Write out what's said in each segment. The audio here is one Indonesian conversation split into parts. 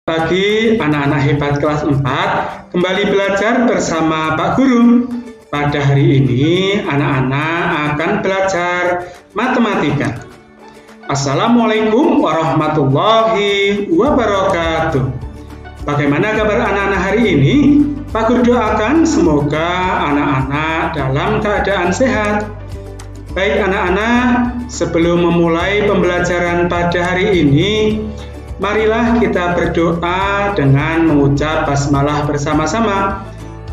pagi anak-anak hebat kelas 4 kembali belajar bersama Pak Guru. Pada hari ini anak-anak akan belajar matematika. Assalamualaikum warahmatullahi wabarakatuh. Bagaimana kabar anak-anak hari ini? Pak Guru doakan semoga anak-anak dalam keadaan sehat. Baik anak-anak, sebelum memulai pembelajaran pada hari ini, marilah kita berdoa dengan mengucap basmalah bersama-sama.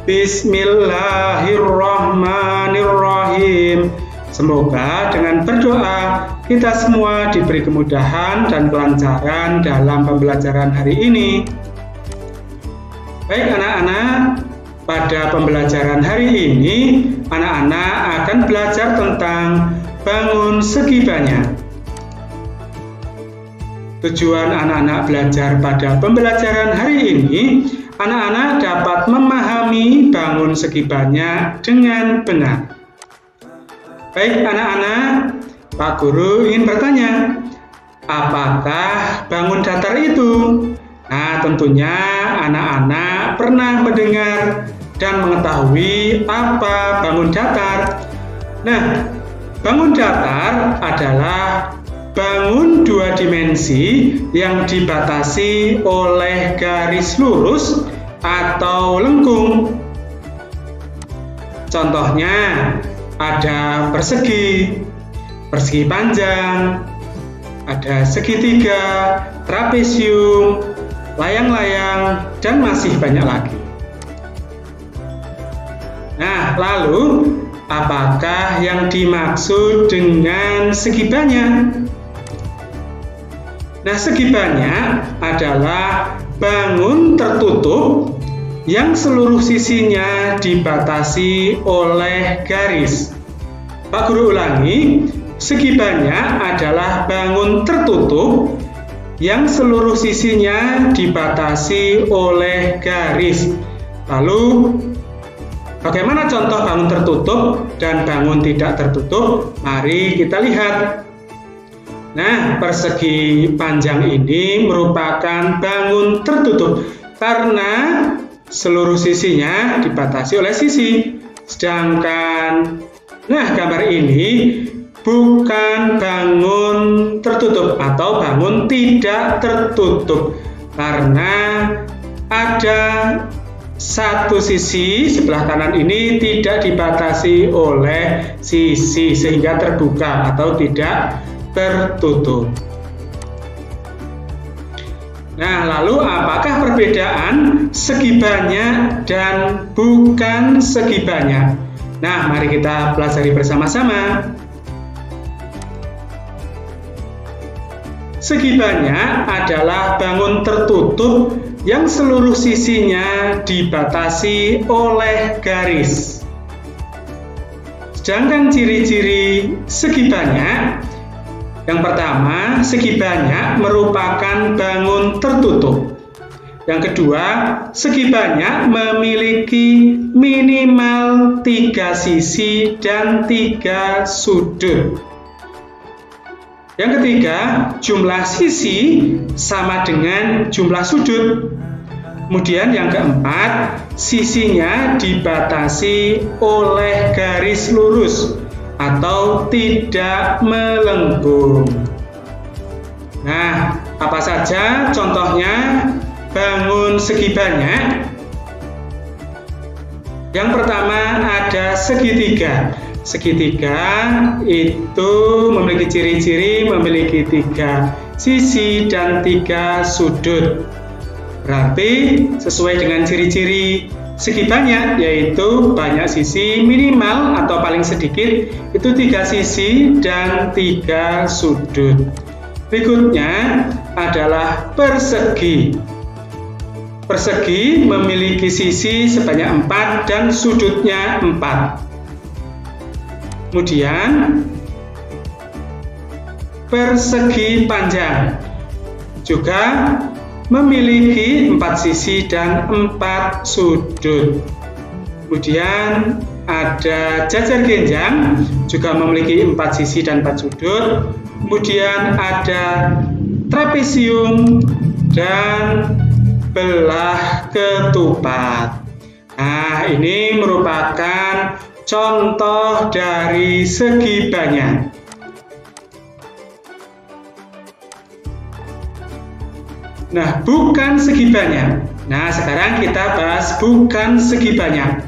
Bismillahirrahmanirrahim. Semoga dengan berdoa kita semua diberi kemudahan dan kelancaran dalam pembelajaran hari ini. Baik anak-anak, pada pembelajaran hari ini anak-anak akan belajar tentang bangun segi banyak. Tujuan anak-anak belajar pada pembelajaran hari ini, anak-anak dapat memahami bangun segi banyak dengan benar. Baik anak-anak, Pak Guru ingin bertanya, apakah bangun datar itu? Nah, tentunya anak-anak pernah mendengar dan mengetahui apa bangun datar. Nah, bangun datar adalah bangun dua dimensi yang dibatasi oleh garis lurus atau lengkung. Contohnya ada persegi, persegi panjang, ada segitiga, trapesium, layang-layang, dan masih banyak lagi. Nah, lalu apakah yang dimaksud dengan segi banyak? Nah, segi banyak adalah bangun tertutup yang seluruh sisinya dibatasi oleh garis. Pak Guru ulangi, segi banyak adalah bangun tertutup yang seluruh sisinya dibatasi oleh garis. Lalu, bagaimana contoh bangun tertutup dan bangun tidak tertutup? Mari kita lihat. Nah, persegi panjang ini merupakan bangun tertutup karena seluruh sisinya dibatasi oleh sisi. Sedangkan, nah gambar ini bukan bangun tertutup atau bangun tidak tertutup karena ada satu sisi sebelah kanan ini tidak dibatasi oleh sisi sehingga terbuka atau tidak tertutup. Nah, lalu apakah perbedaan segi banyak dan bukan segi banyak? Nah, mari kita pelajari bersama-sama. Segi banyak adalah bangun tertutup yang seluruh sisinya dibatasi oleh garis. Sedangkan ciri-ciri segi banyak, yang pertama, segi banyak merupakan bangun tertutup. Yang kedua, segi banyak memiliki minimal 3 sisi dan 3 sudut. Yang ketiga, jumlah sisi sama dengan jumlah sudut. Kemudian yang keempat, sisinya dibatasi oleh garis lurus atau tidak melengkung. Nah, apa saja contohnya bangun segi banyak? Yang pertama ada segitiga. Segitiga itu memiliki ciri-ciri memiliki 3 sisi dan 3 sudut. Berarti sesuai dengan ciri-ciri segi banyak, yaitu banyak sisi minimal atau paling sedikit itu 3 sisi dan 3 sudut. Berikutnya adalah persegi. Persegi memiliki sisi sebanyak 4 dan sudutnya 4. Kemudian persegi panjang juga memiliki 4 sisi dan 4 sudut. Kemudian ada jajar genjang juga memiliki 4 sisi dan 4 sudut. Kemudian ada trapesium dan belah ketupat. Nah, ini merupakan contoh dari segi banyak. Nah, bukan segi banyak. Nah, sekarang kita bahas bukan segi banyak.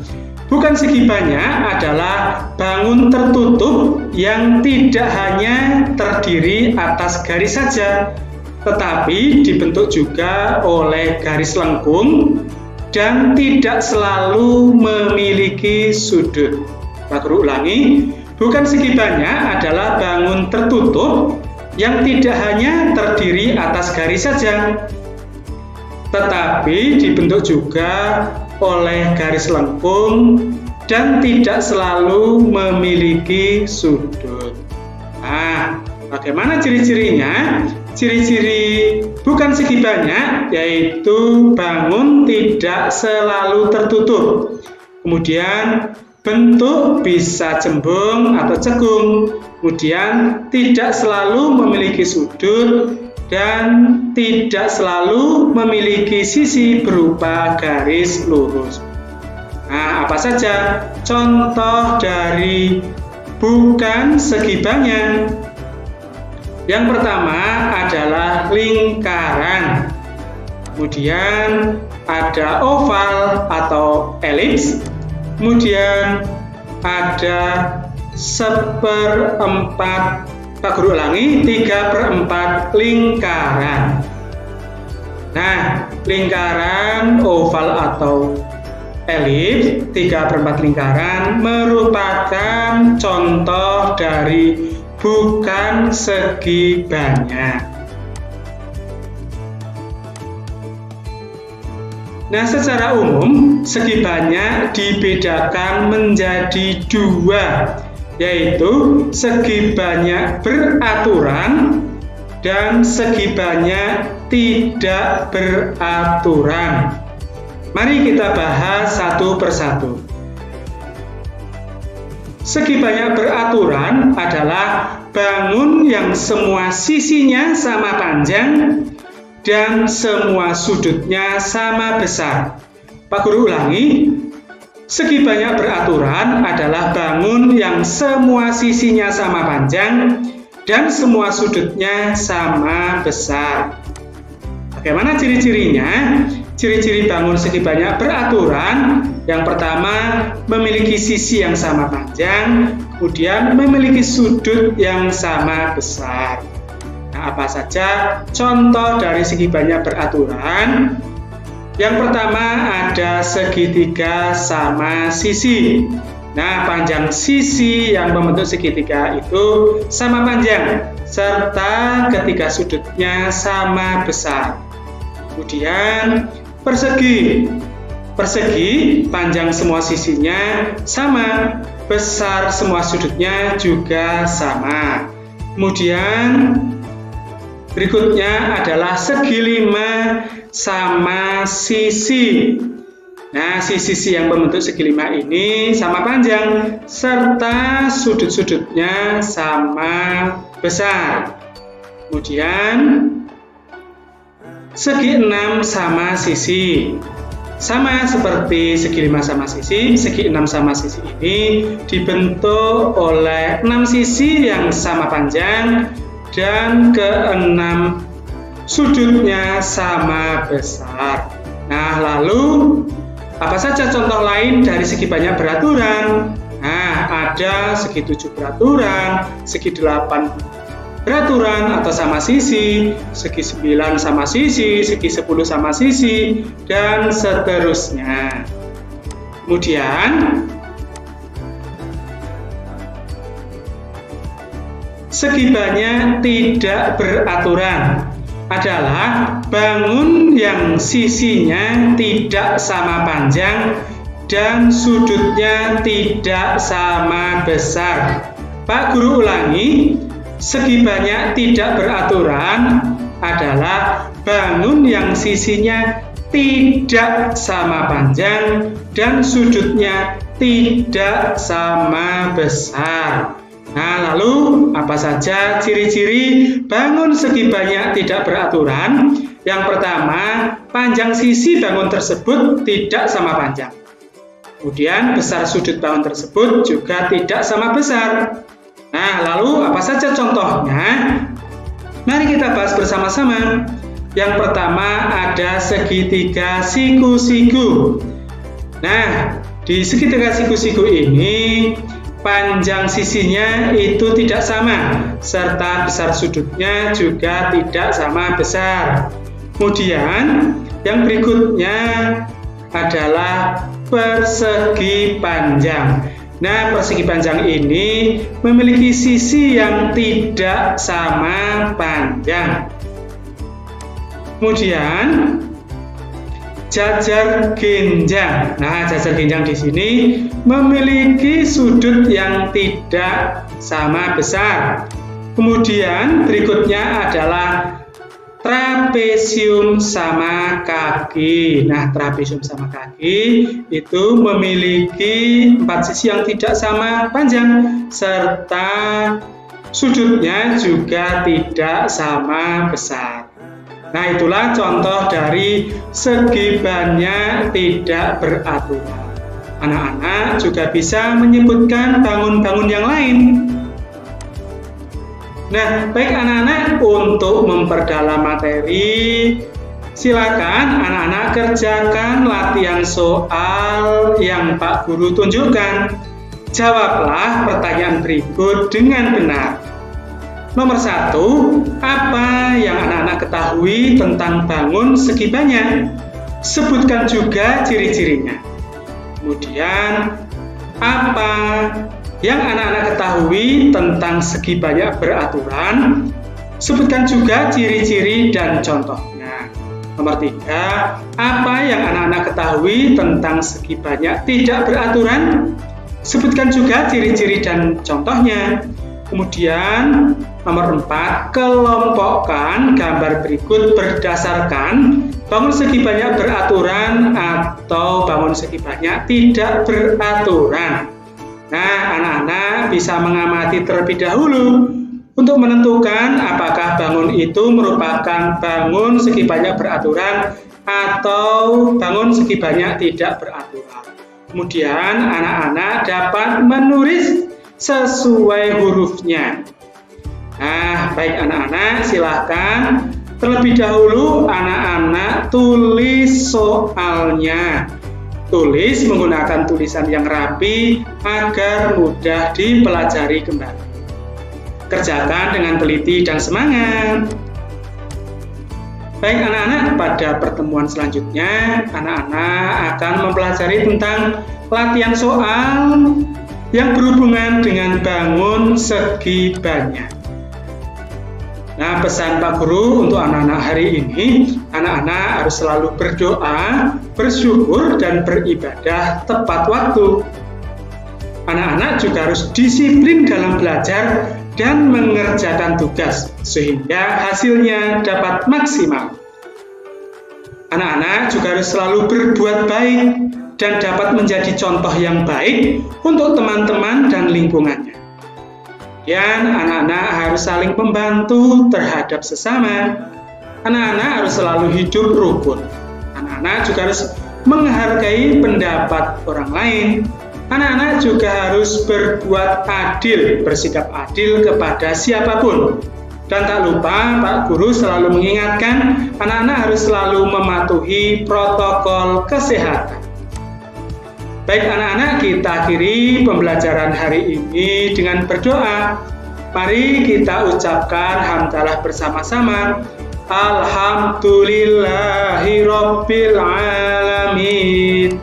Bukan segi banyak adalah bangun tertutup yang tidak hanya terdiri atas garis saja, tetapi dibentuk juga oleh garis lengkung dan tidak selalu memiliki sudut. Pak Guru ulangi, bukan segi banyak adalah bangun tertutup yang tidak hanya terdiri atas garis saja, tetapi dibentuk juga oleh garis lengkung dan tidak selalu memiliki sudut. Nah, bagaimana ciri-cirinya? Ciri-ciri bukan segi banyak yaitu bangun tidak selalu tertutup. Kemudian bentuk bisa cembung atau cekung. Kemudian tidak selalu memiliki sudut dan tidak selalu memiliki sisi berupa garis lurus. Nah, apa saja contoh dari bukan segi banyak? Yang pertama adalah lingkaran, kemudian ada oval atau elips, kemudian ada 1/4, Pak Guru ulangi, 3/4 lingkaran. Nah, lingkaran, oval atau elips, 3/4 lingkaran merupakan contoh dari bukan segi banyak. Nah, secara umum segi banyak dibedakan menjadi dua, yaitu segi banyak beraturan dan segi banyak tidak beraturan. Mari kita bahas satu persatu. Segi banyak beraturan adalah bangun yang semua sisinya sama panjang dan semua sudutnya sama besar. Pak Guru ulangi, segi banyak beraturan adalah bangun yang semua sisinya sama panjang dan semua sudutnya sama besar. Bagaimana ciri-cirinya? Ciri-ciri bangun segi banyak beraturan, yang pertama memiliki sisi yang sama panjang, kemudian memiliki sudut yang sama besar. Nah, apa saja contoh dari segi banyak beraturan? Yang pertama ada segitiga sama sisi. Nah, panjang sisi yang membentuk segitiga itu sama panjang, serta ketiga sudutnya sama besar. Kemudian persegi. Persegi, panjang semua sisinya sama, besar semua sudutnya juga sama. Kemudian berikutnya adalah segi lima sama sisi. Nah, sisi yang membentuk segi lima ini sama panjang, serta sudut-sudutnya sama besar. Kemudian segi 6 sama sisi. Sama seperti segi 5 sama sisi, segi 6 sama sisi ini dibentuk oleh 6 sisi yang sama panjang dan ke-6 sudutnya sama besar. Nah, lalu apa saja contoh lain dari segi banyak beraturan? Nah, ada segi 7 beraturan, segi 8 beraturan atau sama sisi, segi 9 sama sisi, segi 10 sama sisi, dan seterusnya. Kemudian segi banyak tidak beraturan adalah bangun yang sisinya tidak sama panjang dan sudutnya tidak sama besar. Pak Guru ulangi, segi banyak tidak beraturan adalah bangun yang sisinya tidak sama panjang dan sudutnya tidak sama besar. Nah, lalu apa saja ciri-ciri bangun segi banyak tidak beraturan? Yang pertama, panjang sisi bangun tersebut tidak sama panjang. Kemudian besar sudut bangun tersebut juga tidak sama besar. Nah, lalu apa saja contohnya? Mari kita bahas bersama-sama. Yang pertama ada segitiga siku-siku. Nah, di segitiga siku-siku ini panjang sisinya itu tidak sama, serta besar sudutnya juga tidak sama besar. Kemudian yang berikutnya adalah persegi panjang. Nah, persegi panjang ini memiliki sisi yang tidak sama panjang. Kemudian jajar genjang. Nah, jajar genjang di sini memiliki sudut yang tidak sama besar. Kemudian berikutnya adalah trapesium sama kaki. Nah, trapesium sama kaki itu memiliki 4 sisi yang tidak sama panjang, serta sudutnya juga tidak sama besar. Nah, itulah contoh dari segi banyak tidak beraturan. Anak-anak juga bisa menyebutkan bangun-bangun yang lain. Nah, baik anak-anak, untuk memperdalam materi, silakan anak-anak kerjakan latihan soal yang Pak Guru tunjukkan. Jawablah pertanyaan berikut dengan benar. Nomor 1, apa yang anak-anak ketahui tentang bangun segi banyak? Sebutkan juga ciri-cirinya. Kemudian, apa yang anak-anak ketahui tentang segi banyak beraturan? Sebutkan juga ciri-ciri dan contohnya. Nomor 3, apa yang anak-anak ketahui tentang segi banyak tidak beraturan? Sebutkan juga ciri-ciri dan contohnya. Kemudian nomor 4, kelompokkan gambar berikut berdasarkan bangun segi banyak beraturan atau bangun segi banyak tidak beraturan. Nah, anak-anak bisa mengamati terlebih dahulu untuk menentukan apakah bangun itu merupakan bangun segi banyak beraturan atau bangun segi banyak tidak beraturan. Kemudian anak-anak dapat menulis sesuai hurufnya. Nah, baik anak-anak, silakan terlebih dahulu anak-anak tulis soalnya. Tulis menggunakan tulisan yang rapi agar mudah dipelajari kembali. Kerjakan dengan teliti dan semangat. Baik anak-anak, pada pertemuan selanjutnya anak-anak akan mempelajari tentang latihan soal yang berhubungan dengan bangun segi banyak. Nah, pesan Pak Guru untuk anak-anak hari ini, anak-anak harus selalu berdoa, bersyukur, dan beribadah tepat waktu. Anak-anak juga harus disiplin dalam belajar dan mengerjakan tugas, sehingga hasilnya dapat maksimal. Anak-anak juga harus selalu berbuat baik dan dapat menjadi contoh yang baik untuk teman-teman dan lingkungannya. Dan anak-anak harus saling membantu terhadap sesama. Anak-anak harus selalu hidup rukun. Anak-anak juga harus menghargai pendapat orang lain. Anak-anak juga harus berbuat adil, bersikap adil kepada siapapun. Dan tak lupa, Pak Guru selalu mengingatkan anak-anak harus selalu mematuhi protokol kesehatan. Baik anak-anak, kita akhiri pembelajaran hari ini dengan berdoa. Mari kita ucapkan hamdalah bersama-sama. Alhamdulillahirabbil alamin.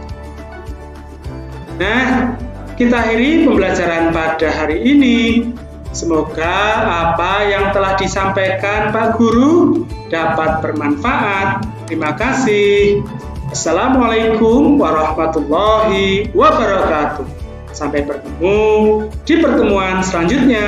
Nah, kita akhiri pembelajaran pada hari ini. Semoga apa yang telah disampaikan Pak Guru dapat bermanfaat. Terima kasih. Assalamualaikum warahmatullahi wabarakatuh. Sampai bertemu di pertemuan selanjutnya.